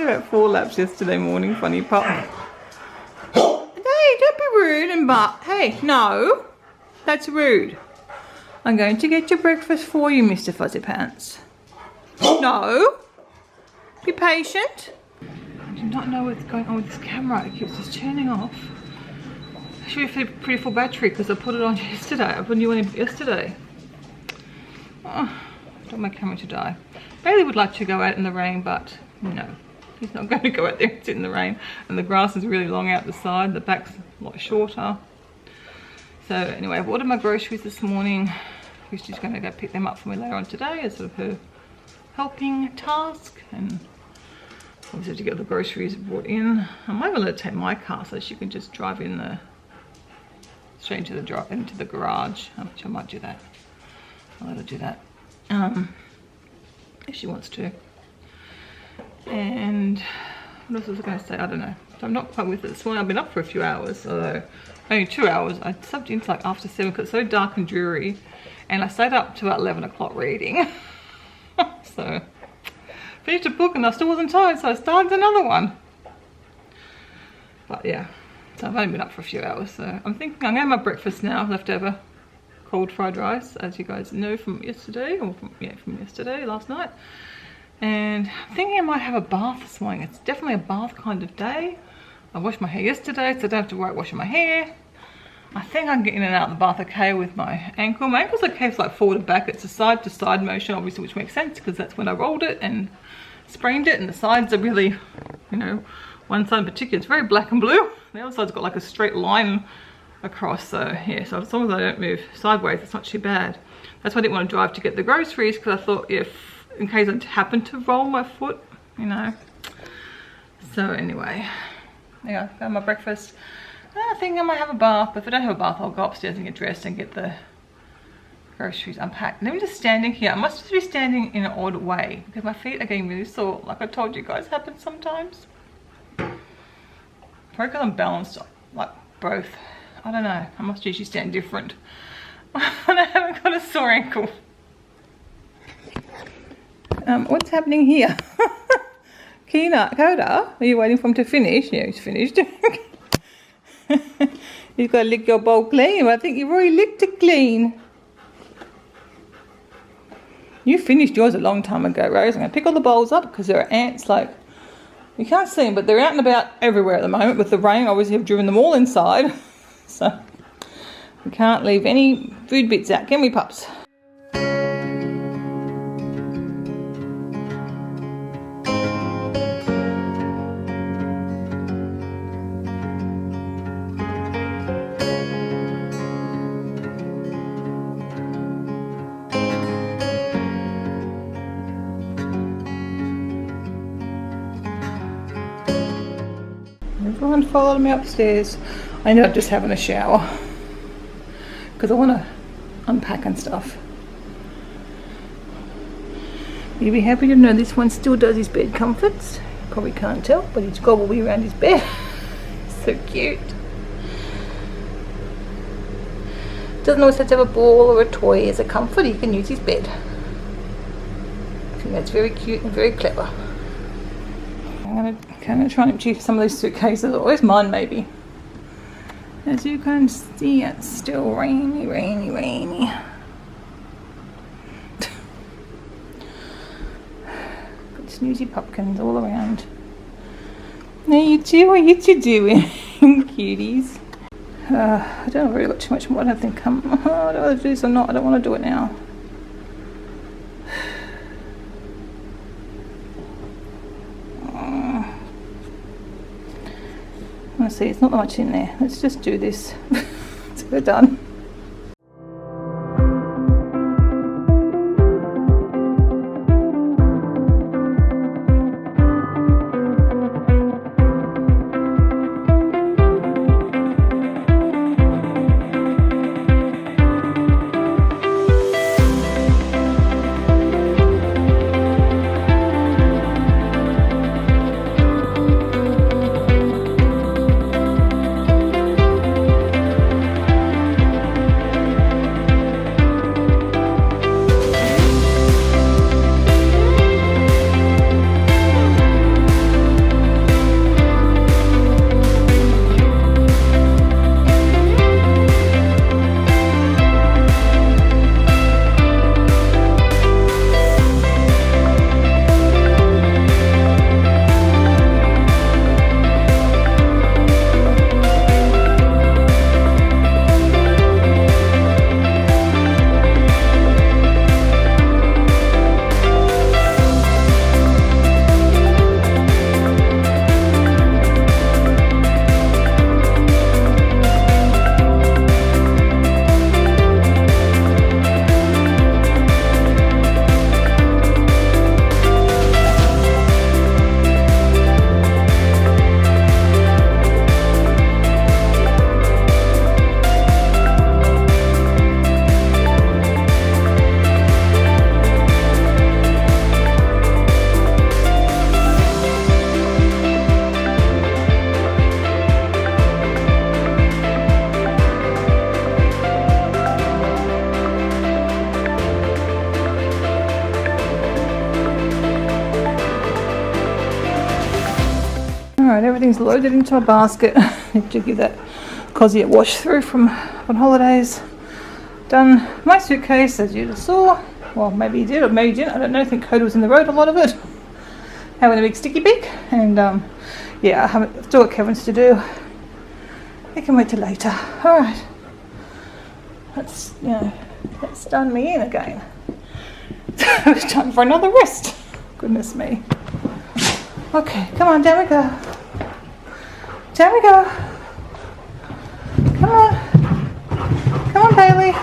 about 4 laps yesterday morning, funny pup. Hey, don't be rude and but. Hey, no. That's rude. I'm going to get your breakfast for you, Mr. Fuzzy Pants. No. Be patient. I do not know what's going on with this camera. It keeps just turning off. Actually, a pretty full battery because I put it on yesterday. I put a new one in yesterday. Oh, I don't want my camera to die. Bailey would like to go out in the rain, but no. He's not going to go out there and sit in the rain. And the grass is really long out the side. The back's a lot shorter. So anyway, I've ordered my groceries this morning. She's going to go pick them up for me later on today as sort of her helping task. And obviously to get the groceries brought in. I might even let her take my car so she can just drive in the straight into the garage. Which I might do that. I'll let her do that if she wants to. And what else was I going to say? I don't know. So I'm not quite with it this morning. I've been up for a few hours, although only 2 hours. I slept into like after 7 because it's so dark and dreary, and I stayed up to about 11 o'clock reading. So finished a book and I still wasn't tired, so I started another one. But yeah, so I've only been up for a few hours, so I'm thinking I'm going to have my breakfast now. Leftover cold fried rice, as you guys know from yesterday, or from yesterday, last night. And I'm thinking I might have a bath this morning. It's definitely a bath kind of day. I washed my hair yesterday, so I don't have to worry about washing my hair. I think I can get in and out of the bath okay with my ankle. My ankle's okay, it's like forward and back. It's a side to side motion, obviously, which makes sense because that's when I rolled it and sprained it. And the sides are really, you know, one side in particular, it's very black and blue. The other side's got like a straight line across. So yeah, so as long as I don't move sideways, it's not too bad. That's why I didn't want to drive to get the groceries, because I thought in case I happen to roll my foot, you know. So anyway, yeah, got my breakfast. I think I might have a bath, but if I don't have a bath, I'll go upstairs and get dressed and get the groceries unpacked. And I'm just standing here. I must just be standing in an odd way because my feet are getting really sore. Like I told you guys, happens sometimes. Probably because I'm balanced like both. I don't know. I must usually stand different. And I haven't got a sore ankle. What's happening here? Coda, are you waiting for him to finish? Yeah, he's finished. You've got to lick your bowl clean. I think you've already licked it clean. You finished yours a long time ago, Rose. I'm going to pick all the bowls up because there are ants like... You can't see them, but they're out and about everywhere at the moment. With the rain, obviously, I've driven them all inside. So, we can't leave any food bits out, can we, pups? Everyone followed me upstairs. I ended up just having a shower because I want to unpack and stuff. You'll be happy to know this one still does his bed comforts. Probably can't tell, but he's got all the way around his bed. So cute. Doesn't always have to have a ball or a toy as a comfort. He can use his bed. I think that's very cute and very clever. I'm going to try and empty some of these suitcases, or where's mine maybe. As you can see, it's still rainy, rainy, rainy. Got snoozy pumpkins all around. Now you two, what are you two doing? Cuties. I don't really got too much more. I don't think I don't want to do this or not. I don't want to do it now. See, it's not that much in there. Let's just do this. So we're done. everything's loaded into a basket. Need to give that Cosy a wash through from on holidays. Done my suitcase, as you just saw. Well, maybe you did, or maybe you didn't. I don't know. I think Coda was in the road a lot of it, having a big sticky beak. And yeah, I haven't still got Kevin's to do. I can wait till later. All right. That's done me in again. It's time for another rest. Goodness me. Okay, come on, down we go. Down we go. Come on. Come on, Bailey.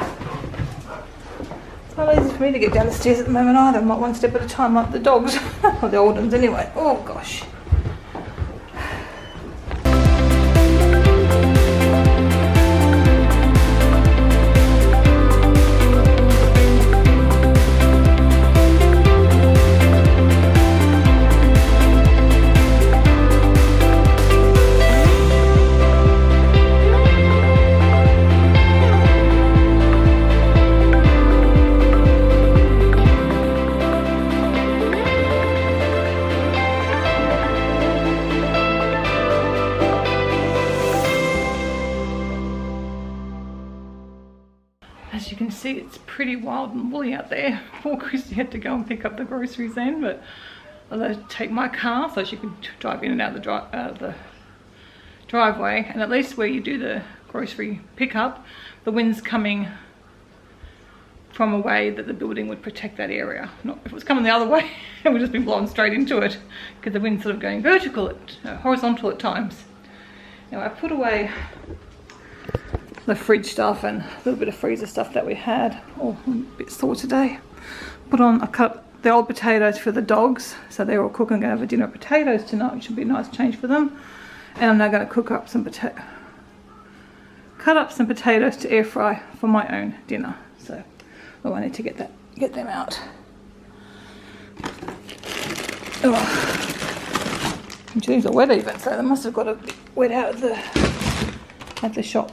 It's not easy for me to get down the stairs at the moment either. I'm not one step at a time like the dogs. Or the old ones anyway. Oh gosh. As you can see, it's pretty wild and woolly out there. Poor Christy had to go and pick up the groceries then, but I'll take my car so she can drive in and out of the driveway. And at least where you do the grocery pickup, the wind's coming from a way that the building would protect that area. Not if it was coming the other way, it would just be blown straight into it, because the wind's sort of going horizontal at times. Now I put away the fridge stuff and a little bit of freezer stuff that we had. Oh, I'm a bit sore today. I cut the old potatoes for the dogs, so they're all cooking. I'm going to have a dinner of potatoes tonight, which should be a nice change for them. And I'm now going to cut up some potatoes to air fry for my own dinner. So I need to get them out. Oh, these are wet even, so they must have got a bit wet out at the shop.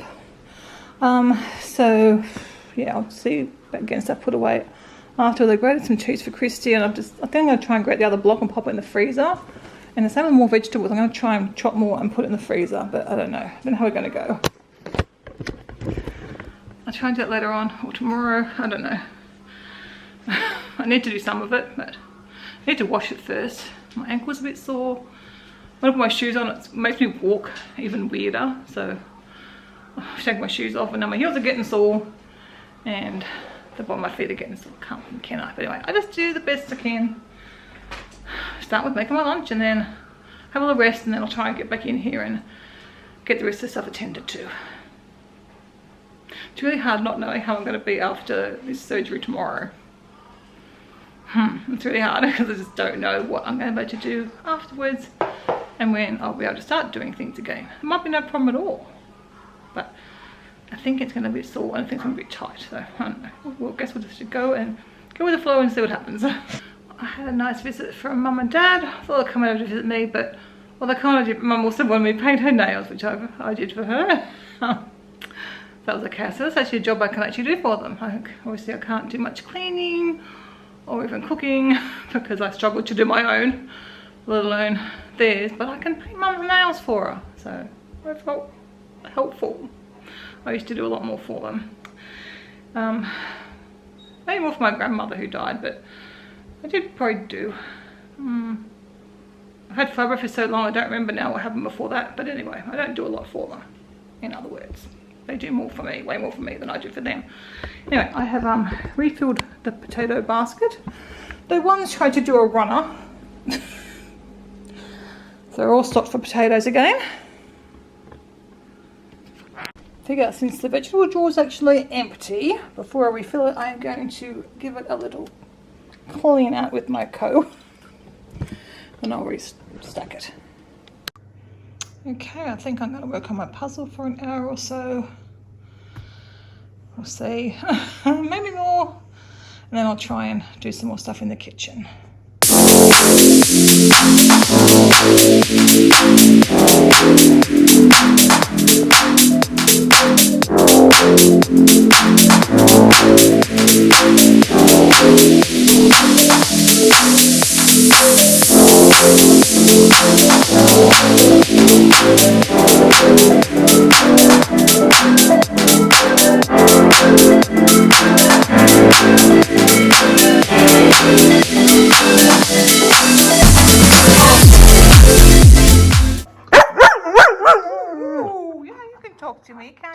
So yeah, I'll see again stuff put away after. I grated some cheese for Christy, and I think I'm going to try and grate the other block and pop it in the freezer. And the same with more vegetables. I'm going to try and chop more and put it in the freezer, but I don't know. I don't know how we're going to go. I'll try and do it later on or tomorrow. I don't know. I need to do some of it, but I need to wash it first. My ankle's a bit sore. When I put my shoes on, it makes me walk even weirder. So I take my shoes off, and now my heels are getting sore, and the bottom of my feet are getting sore. Can I? But anyway, I just do the best I can. Start with making my lunch, and then have a little rest, and then I'll try and get back in here and get the rest of the stuff attended to. It's really hard not knowing how I'm going to be after this surgery tomorrow. It's really hard because I just don't know what I'm going to be able to do afterwards, and when I'll be able to start doing things again. It might be no problem at all, but I think it's going to be sore and I think it's going to be tight. So I don't know. Well, I guess we'll just go with the flow and see what happens. I had a nice visit from Mum and Dad. I thought they'd come over to visit me, but well, they kind of did. Mum also wanted me to paint her nails, which I did for her. That was okay. So that's actually a job I can actually do for them. Obviously I can't do much cleaning or even cooking because I struggle to do my own, let alone theirs, but I can paint Mum's nails for her. So I felt helpful. I used to do a lot more for them. Maybe more for my grandmother who died, but I did probably do. I've had fibro for so long I don't remember now what happened before that, but anyway, I don't do a lot for them, in other words. They do more for me, way more for me than I do for them. Anyway, I have refilled the potato basket. The ones tried to do a runner. So they're all stocked for potatoes again. Figure since the vegetable drawer is actually empty, before I refill it, I am going to give it a little clean out with my comb. And I'll restack it. Okay, I think I'm going to work on my puzzle for an hour or so. We'll see. Maybe more. And then I'll try and do some more stuff in the kitchen.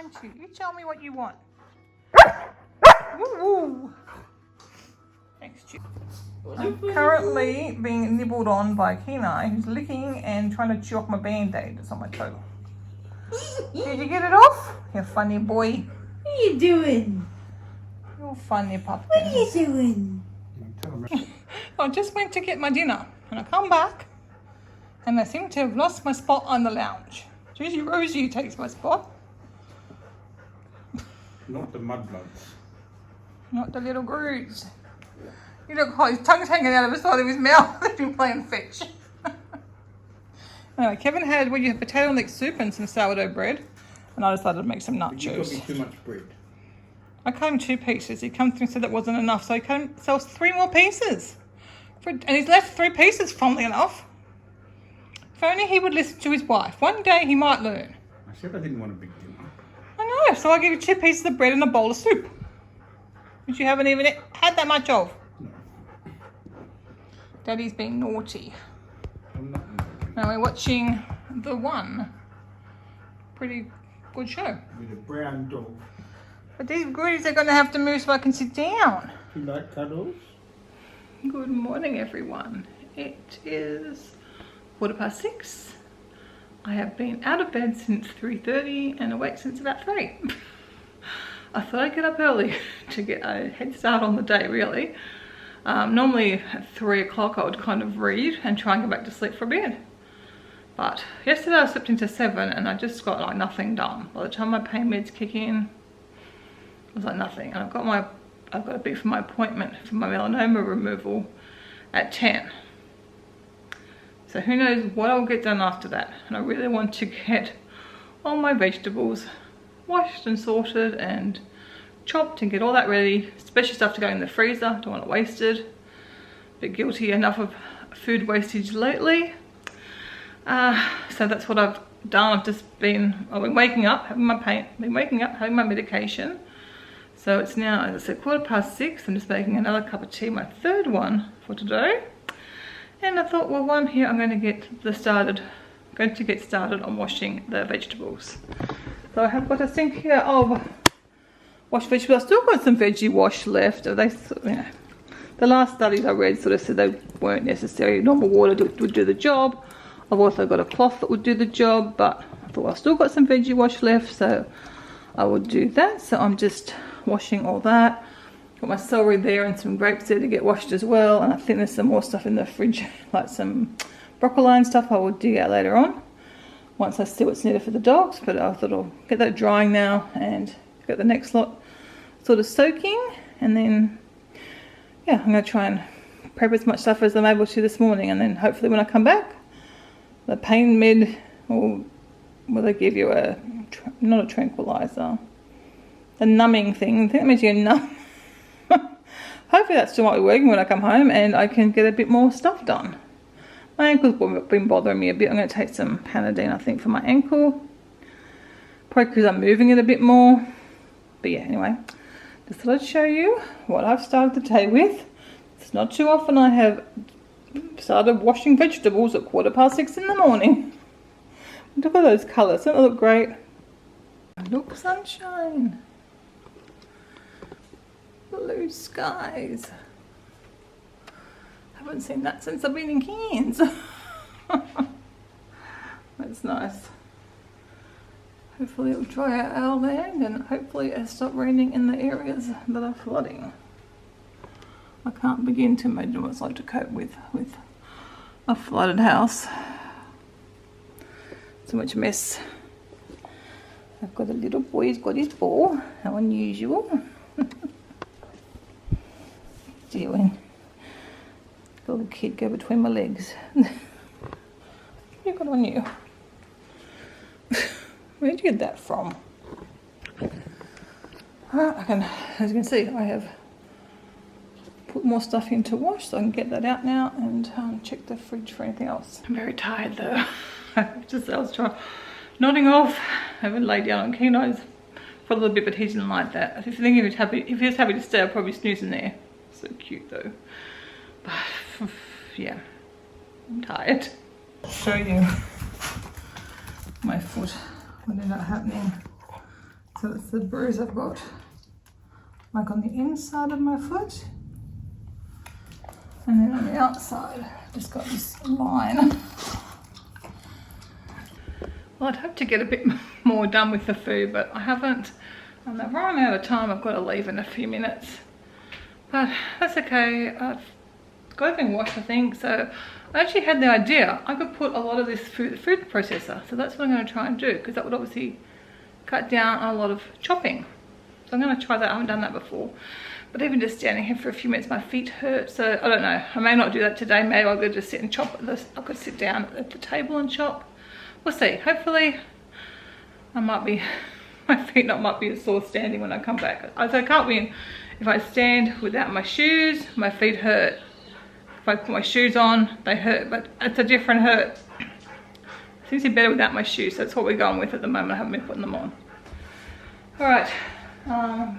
aren't you? You tell me what you want. Woo-woo. Thanks, Chip. I'm currently being nibbled on by Kenai, who's licking and trying to chew off my band-aid that's on my toe. Did you get it off? You funny boy. What are you doing? You funny pumpkin. What are you doing? I just went to get my dinner and I come back and I seem to have lost my spot on the lounge. It's usually Rosie who takes my spot. Not the mudbloods. Not the little grooves. You look hot, his tongue's hanging out of the side of his mouth. He's been playing fetch. Anyway, Kevin had potato and leek soup and some sourdough bread, and I decided to make some nachos. You got me too much bread. I cut him 2 pieces. He come through and said that wasn't enough, so he cut himself 3 more pieces. And he's left 3 pieces, funnily enough. If only he would listen to his wife. One day he might learn. I said I didn't want a big dinner. I know, so I gave you 2 pieces of bread and a bowl of soup, which you haven't even had that much of. No. Daddy's being naughty. I'm not naughty. Now we're watching The One. Pretty good show. With a brown dog. But these goodies are going to have to move so I can sit down. Do you like cuddles? Good morning, everyone. It is 6:15. I have been out of bed since 3:30 and awake since about 3. I thought I'd get up early to get a head start on the day, really. Normally at 3 o'clock I would kind of read and try and go back to sleep for a bit. But yesterday I slept into 7 and I just got like nothing done. By the time my pain meds kick in, it was like nothing. And I've got to be for my appointment for my melanoma removal at 10. So who knows what I'll get done after that. And I really want to get all my vegetables washed and sorted and chopped and get all that ready, especially stuff to go in the freezer. Don't want it wasted. Bit guilty enough of food wastage lately. So that's what I've done. I've been waking up, having my pain, having my medication. So it's now, as I said, 6:15. I'm just making another cup of tea, my 3rd one for today. And I thought, well, while I'm here, I'm going to get started on washing the vegetables. So I have got a sink here of washed vegetables. I've still got some veggie wash left. They, the last studies I read sort of said they weren't necessary. Normal water would do the job. I've also got a cloth that would do the job, but I thought I've still got some veggie wash left, so I would do that. So I'm just washing all that. Got my celery there and some grapes there to get washed as well. And I think there's some more stuff in the fridge, like some broccoli and stuff I will dig out later on, once I see what's needed for the dogs. But I thought I'll get that drying now and get the next lot sort of soaking. And then, yeah, I'm going to try and prep as much stuff as I'm able to this morning. And then hopefully when I come back, the pain med, or will they give you not a tranquilizer, a numbing thing. I think that means you're numb. Hopefully that still might be working when I come home and I can get a bit more stuff done. My ankle's been bothering me a bit. I'm going to take some Panadine, I think, for my ankle. Probably because I'm moving it a bit more. But yeah, anyway, just thought I'd show you what I've started the day with. It's not too often I have started washing vegetables at 6:15 in the morning. Look at those colours, don't they look great? Look, sunshine. Blue skies. Haven't seen that since I've been in Cairns. That's nice. Hopefully it'll dry out our land and hopefully it'll stop raining in the areas that are flooding. I can't begin to imagine what it's like to cope with a flooded house. So much mess. I've got a little boy, he's got his ball. How unusual. Doing. Got a little kid go between my legs. You got on you. Where'd you get that from? Alright, as you can see, I have put more stuff in to wash, so I can get that out now and check the fridge for anything else. I'm very tired though. I was nodding off. I haven't laid down on Kenai's for a little bit, but he didn't like that. If he was happy to stay, I'd probably snooze in there. So cute though. But yeah, I'm tired. I'll show you my foot. What ended up happening. So So that's the bruise I've got, like on the inside of my foot. And then on the outside, just got this line. Well, I'd hope to get a bit more done with the food, but I haven't. I'm running out of time. I've got to leave in a few minutes. But that's okay. I've got everything washed, I think. So I actually had the idea I could put a lot of this through the food processor. So that's what I'm going to try and do, because that would obviously cut down on a lot of chopping. So I'm going to try that. I haven't done that before. But even just standing here for a few minutes, my feet hurt. So I don't know. I may not do that today. Maybe I'll go just sit and chop this. I could sit down at the table and chop. We'll see. Hopefully, my feet might be sore standing when I come back. I can't win. If I stand without my shoes, my feet hurt. If I put my shoes on, they hurt, but it's a different hurt. It seems to be better without my shoes, so that's what we're going with at the moment. I haven't been putting them on. All right. Yeah,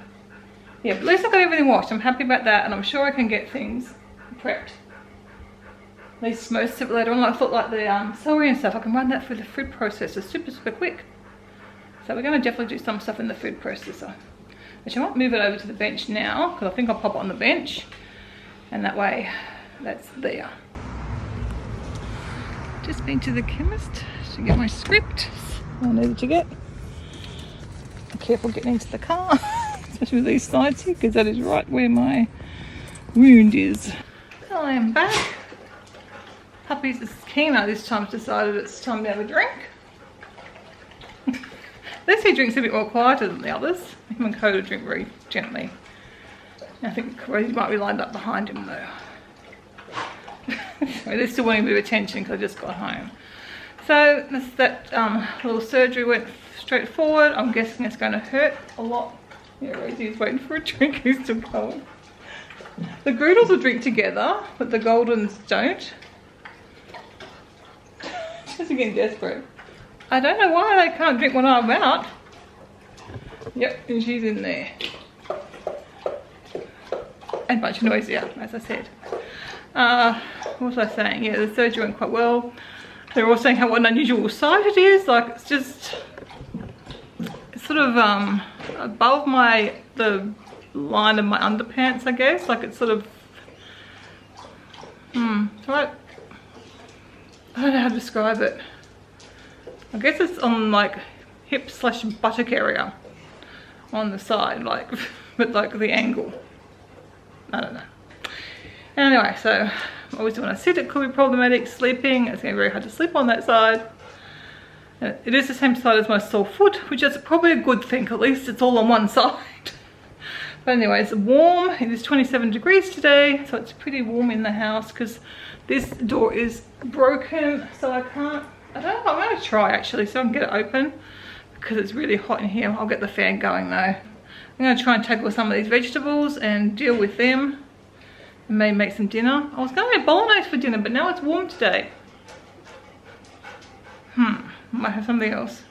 but at least I've got everything washed. I'm happy about that, and I'm sure I can get things prepped. At least most of it later on. I thought like the celery and stuff, I can run that through the food processor super quick. So we're going to definitely do some stuff in the food processor. Which I might move it over to the bench now, because I think I'll pop it on the bench. And that way, that's there. Just been to the chemist to get my script. I needed to get. Be careful getting into the car, especially with these sides here, because that is right where my wound is. So I am back. Puppy's Keno this time's decided it's time to have a drink. At least he drinks a bit more quieter than the others. Him and Coda drink very gently. I think Rosie might be lined up behind him though. They're still wanting a bit of attention because I just got home. So that little surgery went straight forward. I'm guessing it's going to hurt a lot. Yeah, Rosie's waiting for a drink. He's still going. The Groodles will drink together, but the Goldens don't. Just getting desperate. I don't know why they can't drink when I'm out. Yep, and she's in there. And much noisier, as I said. What was I saying? Yeah, the surgery went quite well. They were all saying what an unusual sight it is. Like, it's just, it's sort of above the line of my underpants, I guess. Like, it's sort of, right. I don't know how to describe it. I guess it's on like hip/buttock area on the side, like, but like the angle. I don't know. Anyway, so obviously when I sit it could be problematic. Sleeping, it's going to be very hard to sleep on that side. And it is the same side as my sore foot, which is probably a good thing. At least it's all on one side. But anyway, it's warm. It is 27 degrees today, so it's pretty warm in the house because this door is broken, so I don't know, I'm going to try actually so I can get it open because it's really hot in here. I'll get the fan going though. I'm going to try and tackle some of these vegetables and deal with them and maybe make some dinner. I was going to make bolognese for dinner, but now it's warm today. Might have something else.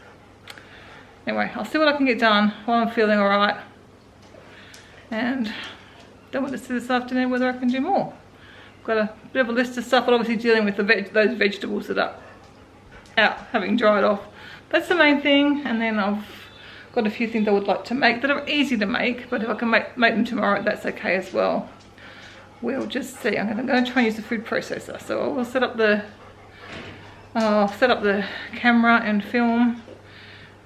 Anyway, I'll see what I can get done while I'm feeling alright. And then we'll see this afternoon whether I can do more. I've got a bit of a list of stuff, but obviously dealing with those vegetables that are out, having dried off. That's the main thing. And then I've got a few things I would like to make that are easy to make, but if I can make them tomorrow, that's okay as well. We'll just see. I'm going to try and use the food processor. So I will set up the camera and film,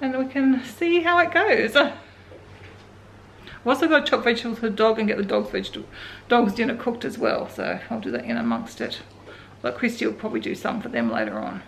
and we can see how it goes. I've also got to chop vegetables for the dog and get the dog's dinner cooked as well. So I'll do that in amongst it. But Christy will probably do some for them later on.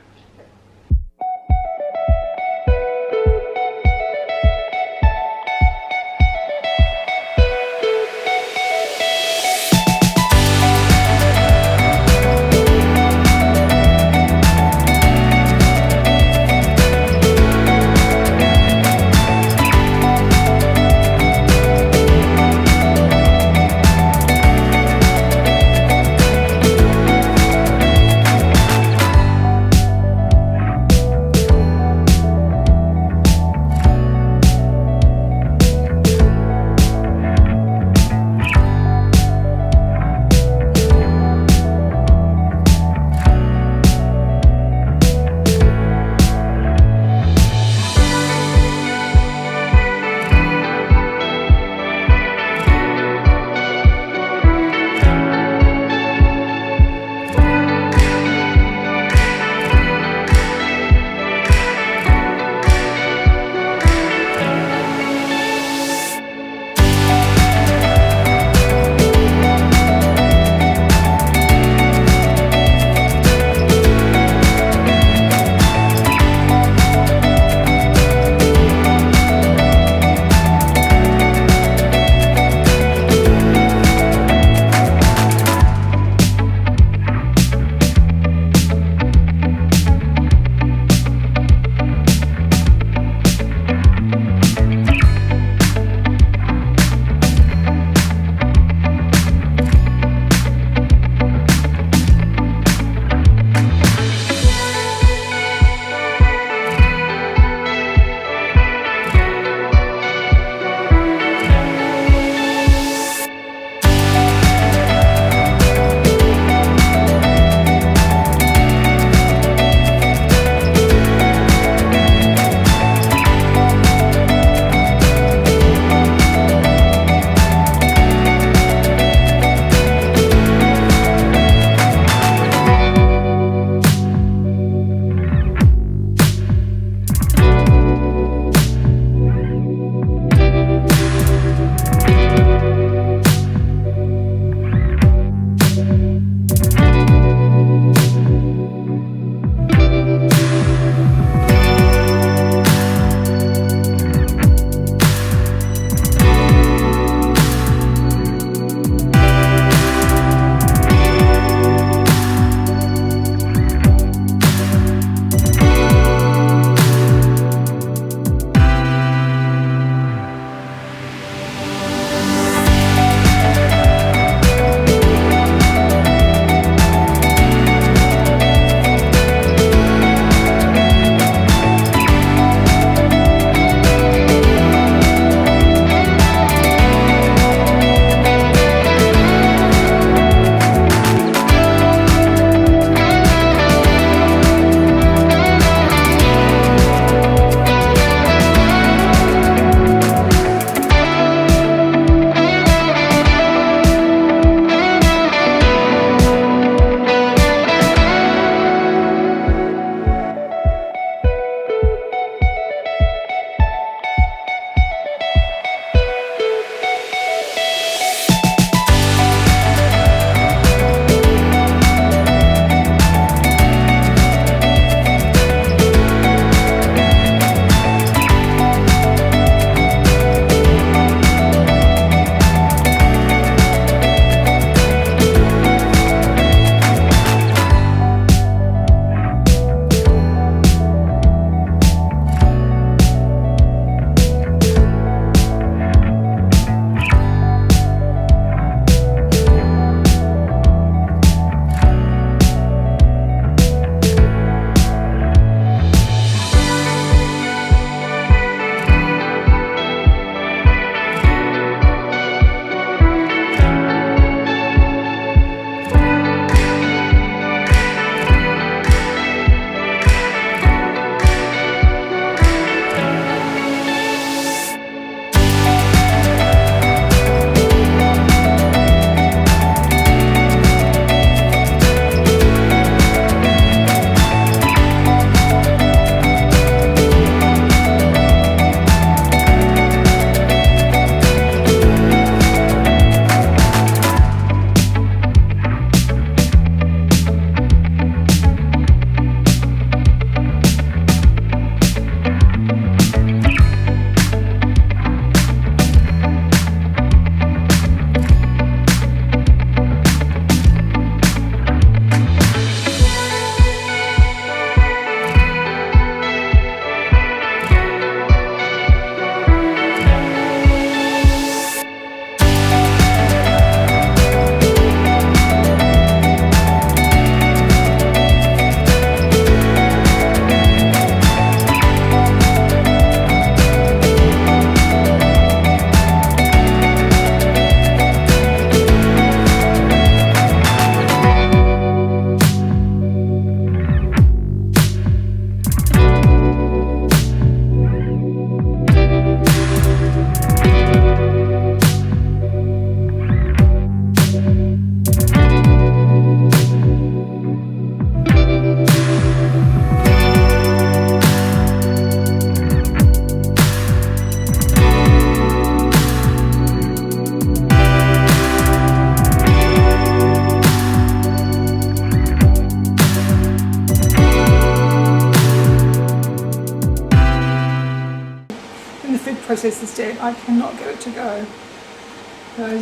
process instead. I cannot get it to go.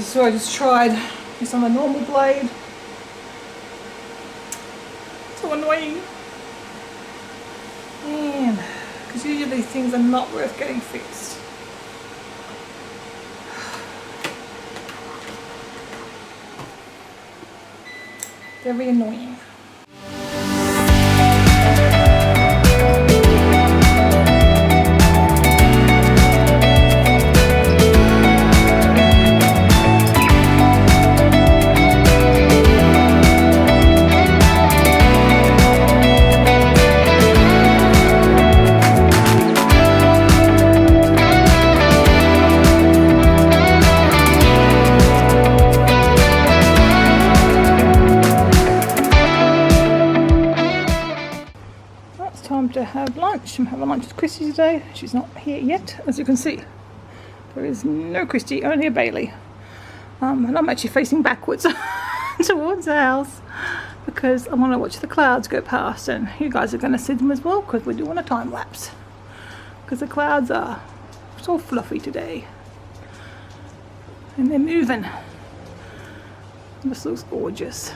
So I just tried this on the normal blade. So annoying. Man, because usually these things are not worth getting fixed. Very annoying. Time to have lunch. I'm having lunch with Christy today. She's not here yet, as you can see. There is no Christy, only a Bailey. And I'm actually facing backwards towards the house because I want to watch the clouds go past, and you guys are going to see them as well because we're doing a time lapse. Because the clouds are so fluffy today, and they're moving. This looks gorgeous.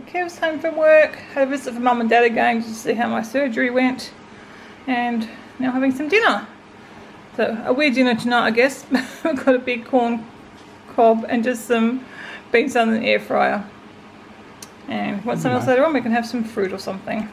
Kev's home from work, had a visit from Mum and Dad again to see how my surgery went, and now having some dinner. So a weird dinner tonight, I guess. We've got a big corn cob and just some beans done in the air fryer. And once something else later on, we can have some fruit or something.